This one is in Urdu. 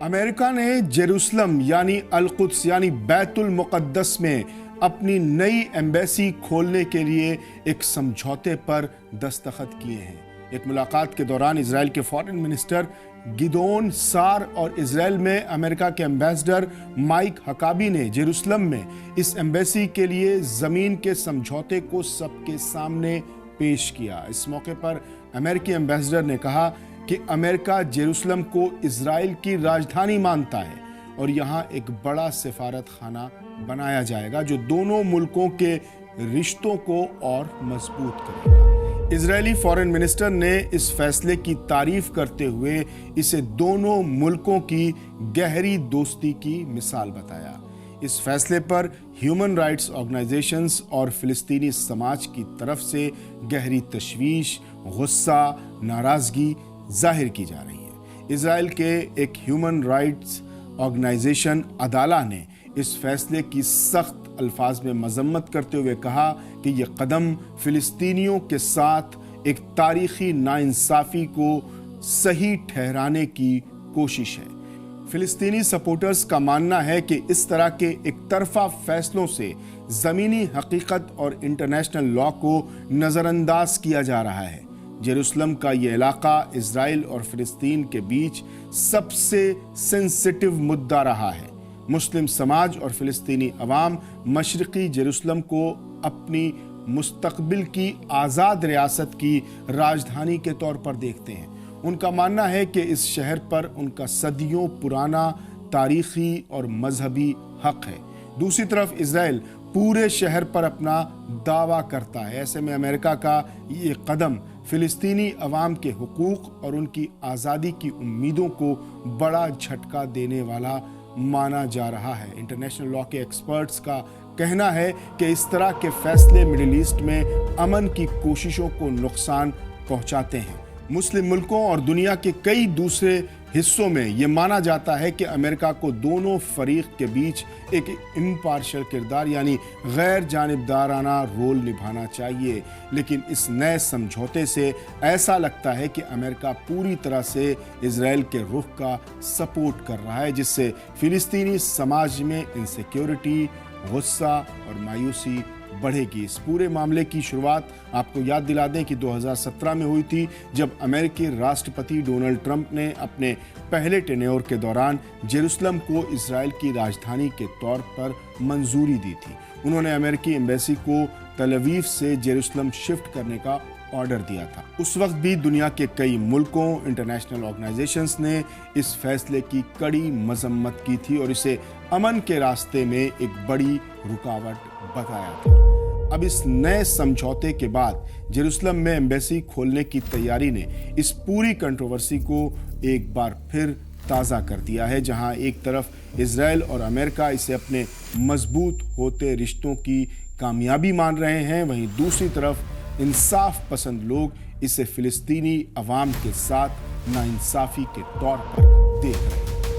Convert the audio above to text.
امریکہ نے جیروسلم یعنی القدس یعنی بیت المقدس میں اپنی نئی ایمبیسی کھولنے کے لیے ایک سمجھوتے پر دستخط کیے ہیں۔ ایک ملاقات کے دوران اسرائیل کے فارن منسٹر گیدون سار اور اسرائیل میں امریکہ کے ایمبیسڈر مائک ہکابی نے جیروسلم میں اس ایمبیسی کے لیے زمین کے سمجھوتے کو سب کے سامنے پیش کیا۔ اس موقع پر امریکی ایمبیسڈر نے کہا کہ امریکہ جیروسلم کو اسرائیل کی راجدھانی مانتا ہے اور یہاں ایک بڑا سفارت خانہ بنایا جائے گا جو دونوں ملکوں کے رشتوں کو اور مضبوط کرے گا۔ اسرائیلی فارن منسٹر نے اس فیصلے کی تعریف کرتے ہوئے اسے دونوں ملکوں کی گہری دوستی کی مثال بتایا۔ اس فیصلے پر ہیومن رائٹس آرگنائزیشنز اور فلسطینی سماج کی طرف سے گہری تشویش، غصہ، ناراضگی ظاہر کی جا رہی ہے۔ اسرائیل کے ایک ہیومن رائٹس آرگنائزیشن عدالہ نے اس فیصلے کی سخت الفاظ میں مذمت کرتے ہوئے کہا کہ یہ قدم فلسطینیوں کے ساتھ ایک تاریخی ناانصافی کو صحیح ٹھہرانے کی کوشش ہے۔ فلسطینی سپورٹرز کا ماننا ہے کہ اس طرح کے ایک طرفہ فیصلوں سے زمینی حقیقت اور انٹرنیشنل لاء کو نظر انداز کیا جا رہا ہے۔ جیروسلم کا یہ علاقہ اسرائیل اور فلسطین کے بیچ سب سے سینسٹیو مدعا رہا ہے۔ مسلم سماج اور فلسطینی عوام مشرقی جیروسلم کو اپنی مستقبل کی آزاد ریاست کی راجدھانی کے طور پر دیکھتے ہیں۔ ان کا ماننا ہے کہ اس شہر پر ان کا صدیوں پرانا تاریخی اور مذہبی حق ہے۔ دوسری طرف اسرائیل پورے شہر پر اپنا دعویٰ کرتا ہے۔ ایسے میں امریکہ کا یہ قدم فلسطینی عوام کے حقوق اور ان کی آزادی کی امیدوں کو بڑا جھٹکا دینے والا مانا جا رہا ہے۔ انٹرنیشنل لاء کے ایکسپرٹس کا کہنا ہے کہ اس طرح کے فیصلے مڈل ایسٹ میں امن کی کوششوں کو نقصان پہنچاتے ہیں۔ مسلم ملکوں اور دنیا کے کئی دوسرے حصوں میں یہ مانا جاتا ہے کہ امریکہ کو دونوں فریق کے بیچ ایک امپارشل کردار یعنی غیر جانبدارانہ رول نبھانا چاہیے، لیکن اس نئے سمجھوتے سے ایسا لگتا ہے کہ امریکہ پوری طرح سے اسرائیل کے رخ کا سپورٹ کر رہا ہے، جس سے فلسطینی سماج میں انسیکیورٹی، غصہ اور مایوسی بڑھے گی۔ اس پورے معاملے کی شروعات آپ کو یاد دلا دیں کہ 2017 میں ہوئی تھی جب امریکی راشٹرپتی ڈونلڈ ٹرمپ نے اپنے پہلے ٹینیور کے دوران جیروسلم کو اسرائیل کی راجدھانی کے طور پر منظوری دی تھی۔ انہوں نے امریکی ایمبیسی کو تل ابیب سے جیروسلم شفٹ کرنے کا آرڈر دیا تھا۔ اس وقت بھی دنیا کے کئی ملکوں، انٹرنیشنل آرگنائزیشنز نے اس فیصلے کی کڑی مذمت کی تھی اور اسے امن کے راستے میں ایک بڑی رکاوٹ بتایا تھا۔ اب اس نئے سمجھوتے کے بعد جیروسلم میں ایمبیسی کھولنے کی تیاری نے اس پوری کنٹروورسی کو ایک بار پھر تازہ کر دیا ہے، جہاں ایک طرف اسرائیل اور امریکہ اسے اپنے مضبوط ہوتے رشتوں کی کامیابی مان رہے ہیں، وہیں دوسری طرف انصاف پسند لوگ اسے فلسطینی عوام کے ساتھ ناانصافی کے طور پر دیکھ رہے ہیں۔